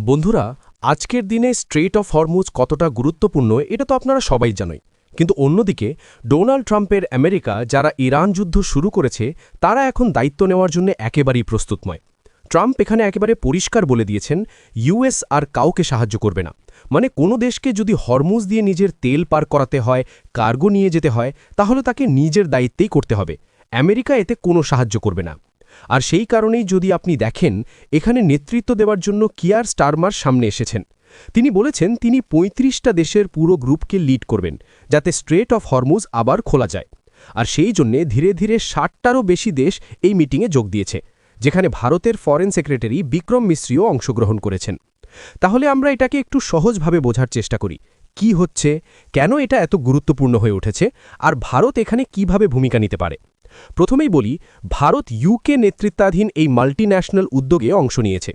বন্ধুরা, আজকের দিনে স্ট্রেট অফ হরমুজ কতটা গুরুত্বপূর্ণ এটা তো আপনারা সবাই জানোই। কিন্তু অন্যদিকে ডোনাল্ড ট্রাম্পের আমেরিকা যারা ইরান যুদ্ধ শুরু করেছে তারা এখন দায়িত্ব নেওয়ার জন্য একেবারেই প্রস্তুত নয়। ট্রাম্প এখানে একেবারে পরিষ্কার বলে দিয়েছেন ইউএস আর কাউকে সাহায্য করবে না। মানে কোনো দেশকে যদি হরমুজ দিয়ে নিজের তেল পার করাতে হয়, কার্গো নিয়ে যেতে হয়, তাহলে তাকে নিজের দায়িত্বেই করতে হবে। আমেরিকা এতে কোনো সাহায্য করবে না। আর সেই কারণেই যদি আপনি দেখেন এখানে নেতৃত্ব দেওয়ার জন্য কিয়ার স্টারমার সামনে এসেছেন। তিনি বলেছেন তিনি ৩৫টা দেশের পুরো গ্রুপকে লিড করবেন যাতে স্ট্রেট অফ হরমুজ আবার খোলা যায়। আর সেই জন্যে ধীরে ধীরে ৬০টারও বেশি দেশ এই মিটিংয়ে যোগ দিয়েছে, যেখানে ভারতের ফরেন সেক্রেটারি বিক্রম মিশ্রিও অংশগ্রহণ করেছেন। তাহলে আমরা এটাকে একটু সহজভাবে বোঝার চেষ্টা করি, কি হচ্ছে, কেন এটা এত গুরুত্বপূর্ণ হয়ে উঠেছে, আর ভারত এখানে কিভাবে ভূমিকা নিতে পারে। প্রথমেই বলি, ভারত ইউকে নেতৃত্বাধীন এই মাল্টিন্যাশনাল উদ্যোগে অংশ নিয়েছে।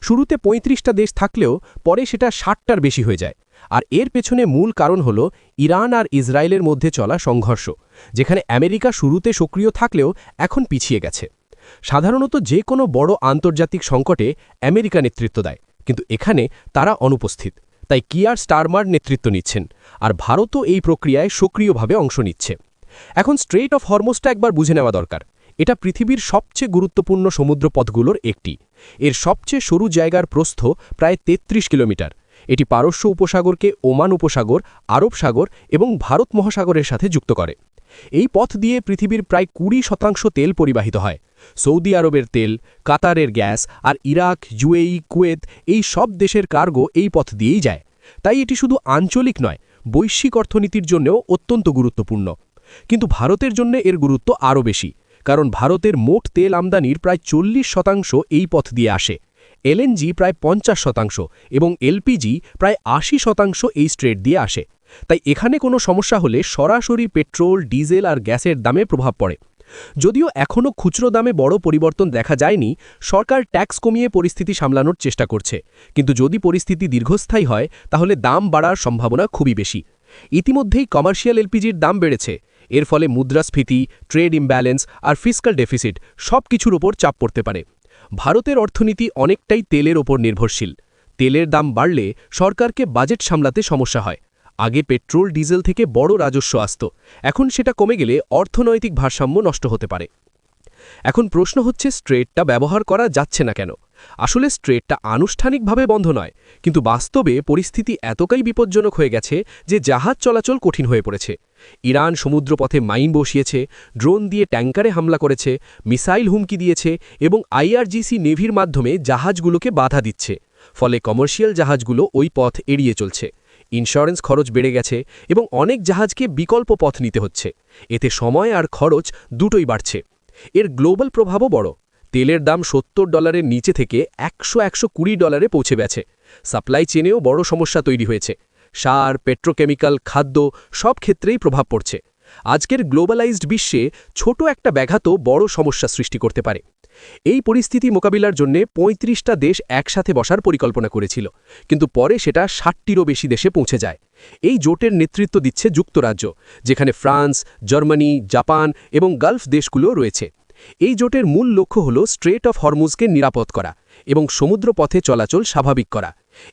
শুরুতে ৩৫টা দেশ থাকলেও পরে সেটা ৬০টার বেশি হয়ে যায়। আর এর পেছনে মূল কারণ হল ইরান আর ইসরায়েলের মধ্যে চলা সংঘর্ষ, যেখানে আমেরিকা শুরুতে সক্রিয় থাকলেও এখন পিছিয়ে গেছে। সাধারণত যে কোনো বড় আন্তর্জাতিক সংকটে আমেরিকা নেতৃত্ব দেয়, কিন্তু এখানে তারা অনুপস্থিত। তাই কিয়ার স্টারমার নেতৃত্ব নিচ্ছেন, আর ভারতও এই প্রক্রিয়ায় সক্রিয়ভাবে অংশ নিচ্ছে। এখন স্ট্রেট অফ হরমুজটা একবার বুঝে নেওয়া দরকার। এটা পৃথিবীর সবচেয়ে গুরুত্বপূর্ণ সমুদ্রপথগুলোর একটি। এর সবচেয়ে সরু জায়গার প্রস্থ প্রায় ৩৩ কিলোমিটার। এটি পারস্য উপসাগরকে ওমান উপসাগর, আরব সাগর এবং ভারত মহাসাগরের সাথে যুক্ত করে। এই পথ দিয়ে পৃথিবীর প্রায় ২০% তেল পরিবাহিত হয়। সৌদি আরবের তেল, কাতারের গ্যাস আর ইরাক, ইউএই, কুয়েত এই সব দেশের কার্গো এই পথ দিয়েই যায়। তাই এটি শুধু আঞ্চলিক নয়, বৈশ্বিক অর্থনীতির জন্যও অত্যন্ত গুরুত্বপূর্ণ। কিন্তু ভারতের জন্য এর গুরুত্ব আরও বেশি, কারণ ভারতের মোট তেল আমদানির প্রায় ৪০% এই পথ দিয়ে আসে। এলএনজি প্রায় ৫০% এবং এলপিজি প্রায় ৮০% এই স্ট্রেট দিয়ে আসে। তাই এখানে কোনো সমস্যা হলে সরাসরি পেট্রোল, ডিজেল আর গ্যাসের দামে প্রভাব পড়ে। যদিও এখনও খুচরো দামে বড় পরিবর্তন দেখা যায়নি, সরকার ট্যাক্স কমিয়ে পরিস্থিতি সামলানোর চেষ্টা করছে। কিন্তু যদি পরিস্থিতি দীর্ঘস্থায়ী হয় তাহলে দাম বাড়ার সম্ভাবনা খুবই বেশি। ইতিমধ্যেই কমার্শিয়াল এলপিজির দাম বেড়েছে। এর ফলে মুদ্রাস্ফীতি, ট্রেড ইমব্যালেন্স আর ফিস্ক্যাল ডেফিসিট সব কিছুর ওপর চাপ পড়তে পারে। ভারতের অর্থনীতি অনেকটাই তেলের ওপর নির্ভরশীল। তেলের দাম বাড়লে সরকারকে বাজেট সামলাতে সমস্যা হয়। আগে পেট্রোল, ডিজেল থেকে বড় রাজস্ব আসত, এখন সেটা কমে গেলে অর্থনৈতিক ভারসাম্য নষ্ট হতে পারে। এখন প্রশ্ন হচ্ছে, স্ট্রেটটা ব্যবহার করা যাচ্ছে না কেন? আসলে স্ট্রেটটা আনুষ্ঠানিকভাবে বন্ধ নয়, কিন্তু বাস্তবে পরিস্থিতি এতটাই বিপজ্জনক হয়ে গেছে যে জাহাজ চলাচল কঠিন হয়ে পড়েছে। ইরান সমুদ্রপথে মাইন বসিয়েছে, ড্রোন দিয়ে ট্যাঙ্কারে হামলা করেছে, মিসাইল হুমকি দিয়েছে এবং আইআরজিসি নেভির মাধ্যমে জাহাজগুলোকে বাধা দিচ্ছে। ফলে কমার্শিয়াল জাহাজগুলো ওই পথ এড়িয়ে চলছে। ইন্স্যুরেন্স খরচ বেড়ে গেছে এবং অনেক জাহাজকে বিকল্প পথ নিতে হচ্ছে। এতে সময় আর খরচ দুটোই বাড়ছে। এর গ্লোবাল প্রভাবও বড়। তেলের দাম $70 নিচে থেকে ১০০-১২০ পৌঁছে গেছে। সাপ্লাই চেনেও বড় সমস্যা তৈরি হয়েছে। সার, পেট্রোকেমিক্যাল, খাদ্য সব ক্ষেত্রেই প্রভাব পড়ছে। আজকের গ্লোবালাইজড বিশ্বে ছোট একটা ব্যাঘাতও বড় সমস্যা সৃষ্টি করতে পারে। এই পরিস্থিতি মোকাবিলার জন্য ৩৫টা দেশ একসাথে বসার পরিকল্পনা করেছিল, কিন্তু পরে সেটা ৬০টিরও বেশি দেশে পৌঁছে যায়। এই জোটের নেতৃত্ব দিচ্ছে যুক্তরাজ্য, যেখানে ফ্রান্স, জার্মানি, জাপান এবং গালফ দেশগুলো রয়েছে। এই জোটের মূল লক্ষ্য হল স্ট্রেট অফ হরমুজকে নিরাপদ করা এবং সমুদ্রপথে চলাচল স্বাভাবিক করা।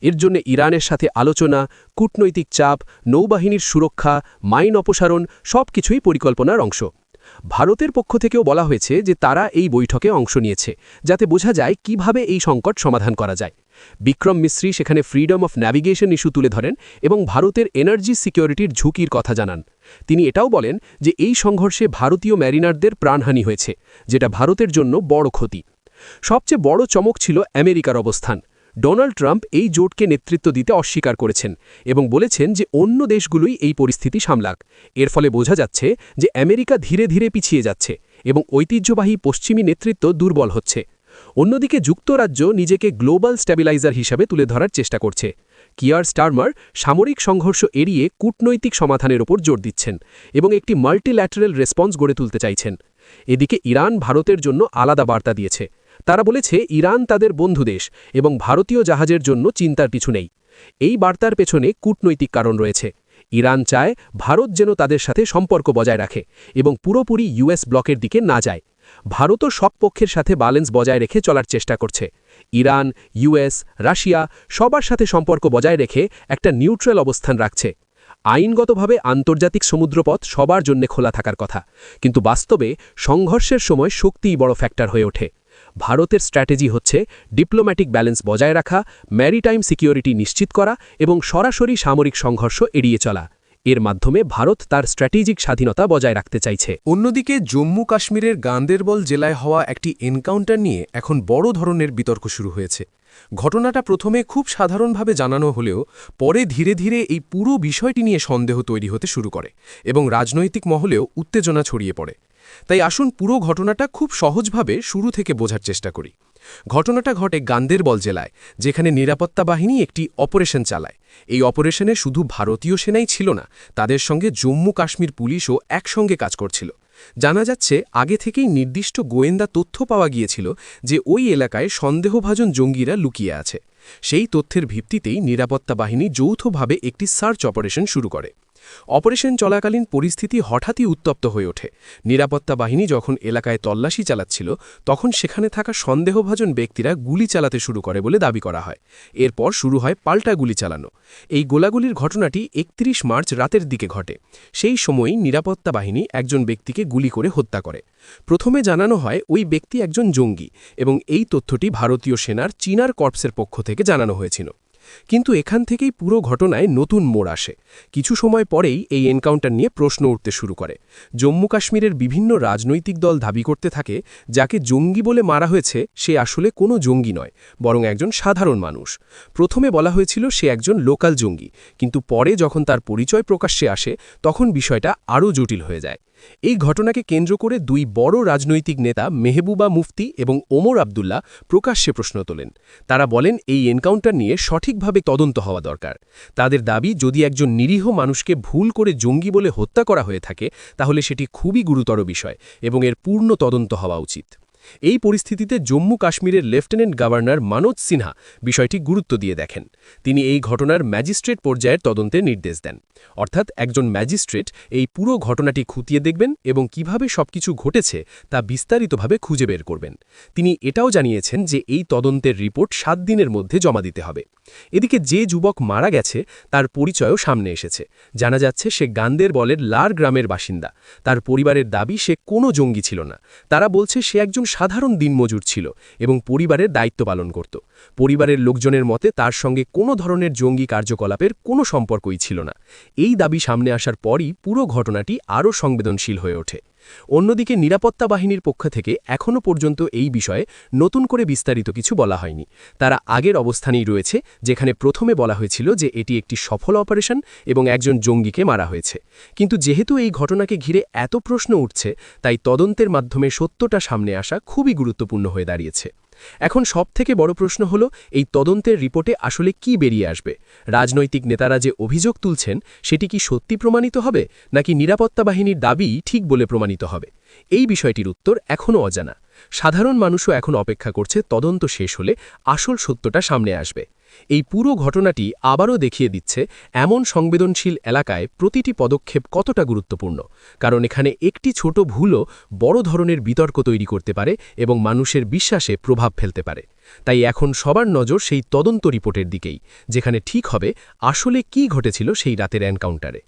এর জন্য ইরানের সাথে আলোচনা, কূটনৈতিক চাপ, নৌবাহিনীর সুরক্ষা, মাইন অপসারণ সবকিছুই পরিকল্পনার অংশ। ভারতের পক্ষ থেকেও বলা হয়েছে যে তারা এই বৈঠকে অংশ নিয়েছে, যাতে বোঝা যায় কিভাবে এই সংকট সমাধান করা যায়। বিক্রম মিশ্রি সেখানে ফ্রিডম অফ ন্যাভিগেশন ইস্যু তুলে ধরেন এবং ভারতের এনার্জি সিকিউরিটির ঝুঁকির কথা জানান। তিনি এটাও বলেন যে এই সংঘর্ষে ভারতীয় ম্যারিনারদের প্রাণহানি হয়েছে, যেটা ভারতের জন্য বড় ক্ষতি। সবচেয়ে বড় চমক ছিল আমেরিকার অবস্থান। ডোনাল্ড ট্রাম্প এই জোটকে নেতৃত্ব দিতে অস্বীকার করেছেন এবং বলেছেন যে অন্য দেশগুলোই এই পরিস্থিতি সামলাক। এর ফলে বোঝা যাচ্ছে যে আমেরিকা ধীরে ধীরে পিছিয়ে যাচ্ছে এবং ঐতিহ্যবাহী পশ্চিমী নেতৃত্ব দুর্বল হচ্ছে। অন্যদিকে যুক্তরাজ্য নিজেকে গ্লোবাল স্ট্যাবিলাইজার হিসাবে তুলে ধরার চেষ্টা করছে। কিয়ার স্টারমার সামরিক সংঘর্ষ এড়িয়ে কূটনৈতিক সমাধানের ওপর জোর দিচ্ছেন এবং একটি মাল্টিল্যাটারাল রেসপন্স গড়ে তুলতে চাইছেন। এদিকে ইরান ভারতের জন্য আলাদা বার্তা দিয়েছে। তারা বলেছে ইরান তাদের বন্ধু দেশ এবং ভারতীয় জাহাজের জন্য চিন্তার কিছু নেই। এই বার্তার পেছনে কূটনৈতিক কারণ রয়েছে। ইরান চায় ভারত যেন তাদের সাথে সম্পর্ক বজায় রাখে এবং পুরোপুরি ইউএস ব্লকের দিকে না যায়। ভারতও সব পক্ষের সাথে ব্যালেন্স বজায় রেখে চলার চেষ্টা করছে। ইরান, ইউএস, রাশিয়া সবার সাথে সম্পর্ক বজায় রেখে একটা নিউট্রাল অবস্থান রাখছে। আইনগতভাবে আন্তর্জাতিক সমুদ্রপথ সবার জন্য খোলা থাকার কথা, কিন্তু বাস্তবে সংঘর্ষের সময় শক্তিই বড় ফ্যাক্টর হয়ে ওঠে। ভারতের স্ট্র্যাটেজি হচ্ছে ডিপ্লোম্যাটিক ব্যালেন্স বজায় রাখা, ম্যারিটাইম সিকিউরিটি নিশ্চিত করা এবং সরাসরি সামরিক সংঘর্ষ এড়িয়ে চলা। এর মাধ্যমে ভারত তার স্ট্র্যাটেজিক স্বাধীনতা বজায় রাখতে চাইছে। অন্যদিকে জম্মু কাশ্মীরের গান্দেরবল জেলায় হওয়া একটি এনকাউন্টার নিয়ে এখন বড় ধরনের বিতর্ক শুরু হয়েছে। ঘটনাটা প্রথমে খুব সাধারণভাবে জানানো হলেও পরে ধীরে ধীরে এই পুরো বিষয়টি নিয়ে সন্দেহ তৈরি হতে শুরু করে এবং রাজনৈতিক মহলেও উত্তেজনা ছড়িয়ে পড়ে। তাই আসুন পুরো ঘটনাটা খুব সহজভাবে শুরু থেকে বোঝার চেষ্টা করি। ঘটনাটা ঘটে গান্দেরবল জেলায়, যেখানে নিরাপত্তা বাহিনী একটি অপারেশন চালায়। এই অপারেশনে শুধু ভারতীয় সেনাই ছিল না, তাদের সঙ্গে জম্মু কাশ্মীর পুলিশও একসঙ্গে কাজ করছিল। জানা যাচ্ছে আগে থেকেই নির্দিষ্ট গোয়েন্দা তথ্য পাওয়া গিয়েছিল যে ওই এলাকায় সন্দেহভাজন জঙ্গিরা লুকিয়ে আছে। সেই তথ্যের ভিত্তিতেই নিরাপত্তা বাহিনী যৌথভাবে একটি সার্চ অপারেশন শুরু করে। অপারেশন চলাকালীন পরিস্থিতি হঠাৎই উত্তপ্ত হয়ে ওঠে। নিরাপত্তা বাহিনী যখন এলাকায় তল্লাশি চালাচ্ছিল, তখন সেখানে থাকা সন্দেহভাজন ব্যক্তিরা গুলি চালাতে শুরু করে বলে দাবি করা হয়। এরপর শুরু হয় পাল্টা গুলি চালানো। এই গোলাগুলির ঘটনাটি ৩১ মার্চ রাতের দিকে ঘটে। সেই সময়ই নিরাপত্তা বাহিনী একজন ব্যক্তিকে গুলি করে হত্যা করে। প্রথমে জানানো হয় ওই ব্যক্তি একজন জঙ্গি, এবং এই তথ্যটি ভারতীয় সেনার চিনার কর্পসের পক্ষ থেকে জানানো হয়েছিল। কিন্তু এখান থেকেই পুরো ঘটনায় নতুন মোড় আসে। কিছু সময় পরেই এই এনকাউন্টার নিয়ে প্রশ্ন উঠতে শুরু করে। জম্মু কাশ্মীরের বিভিন্ন রাজনৈতিক দল দাবি করতে থাকে যাকে জঙ্গি বলে মারা হয়েছে সে আসলে কোনো জঙ্গি নয়, বরং একজন সাধারণ মানুষ। প্রথমে বলা হয়েছিল সে একজন লোকাল জঙ্গি, কিন্তু পরে যখন তার পরিচয় প্রকাশ্যে আসে তখন বিষয়টা আরও জটিল হয়ে যায়। এই ঘটনাকে কেন্দ্র করে দুই বড় রাজনৈতিক নেতা মেহবুবা মুফতি এবং ওমর আবদুল্লাহ প্রকাশ্যে প্রশ্ন তোলেন। তারা বলেন এই এনকাউন্টার নিয়ে সঠিকভাবে তদন্ত হওয়া দরকার। তাদের দাবি, যদি একজন নিরীহ মানুষকে ভুল করে জঙ্গি বলে হত্যা করা হয়ে থাকে তাহলে সেটি খুবই গুরুতর বিষয় এবং এর পূর্ণ তদন্ত হওয়া উচিত। এই পরিস্থিতিতে জম্মু কাশ্মীরের লেফটেন্যান্ট গভর্নর মনোজ সিনহা বিষয়টি গুরুত্ব দিয়ে দেখেন। তিনি এই ঘটনার ম্যাজিস্ট্রেট পর্যায়ের তদন্তের নির্দেশ দেন। অর্থাৎ একজন ম্যাজিস্ট্রেট এই পুরো ঘটনাটি খতিয়ে দেখবেন এবং কিভাবে সবকিছু ঘটেছে তা বিস্তারিতভাবে খুঁজে বের করবেন। তিনি এটাও জানিয়েছেন যে এই তদন্তের রিপোর্ট ৭ দিনের মধ্যে জমা দিতে হবে। এদিকে যে যুবক মারা গেছে তার পরিচয়ও সামনে এসেছে। জানা যাচ্ছে সে গান্দেরবলের লার গ্রামের বাসিন্দা। তার পরিবারের দাবি সে কোনো জঙ্গি ছিল না। তারা বলছে সে একজন সাধারণ দিনমজুর ছিল এবং পরিবারের দায়িত্ব পালন করত। পরিবারের লোকজনের মতে তার সঙ্গে কোনো ধরনের জঙ্গি কার্যকলাপের কোনো সম্পর্কই ছিল না। এই দাবি সামনে আসার পরই পুরো ঘটনাটি আরও সংবেদনশীল হয়ে ওঠে। অন্যদিকে নিরাপত্তা বাহিনীর পক্ষ থেকে এখনও পর্যন্ত এই বিষয়ে নতুন করে বিস্তারিত কিছু বলা হয়নি। তারা আগের অবস্থানেই রয়েছে, যেখানে প্রথমে বলা হয়েছিল যে এটি একটি সফল অপারেশন এবং একজন জঙ্গিকে মারা হয়েছে। কিন্তু যেহেতু এই ঘটনাকে ঘিরে এত প্রশ্ন উঠছে, তাই তদন্তের মাধ্যমে সত্যটা সামনে আসা খুবই গুরুত্বপূর্ণ হয়ে দাঁড়িয়েছে। এখন সবথেকে বড় প্রশ্ন হল, এই তদন্তের রিপোর্টে আসলে কি বেরিয়ে আসবে? রাজনৈতিক নেতারা যে অভিযোগ তুলছেন সেটি কি সত্যি প্রমাণিত হবে, নাকি নিরাপত্তা বাহিনীর দাবি ঠিক বলে প্রমাণিত হবে? এই বিষয়টির উত্তর এখনও অজানা। সাধারণ মানুষও এখন অপেক্ষা করছে তদন্ত শেষ হলে আসল সত্যটা সামনে আসবে। এই পুরো ঘটনাটি আবারও দেখিয়ে দিচ্ছে এমন সংবেদনশীল এলাকায় প্রতিটি পদক্ষেপ কতটা গুরুত্বপূর্ণ, কারণ এখানে একটি ছোট ভুলও বড় ধরনের বিতর্ক তৈরি করতে পারে এবং মানুষের বিশ্বাসে প্রভাব ফেলতে পারে। তাই এখন সবার নজর সেই তদন্ত রিপোর্টের দিকেই, যেখানে ঠিক হবে আসলে কি ঘটেছিল সেই রাতের এনকাউন্টারে।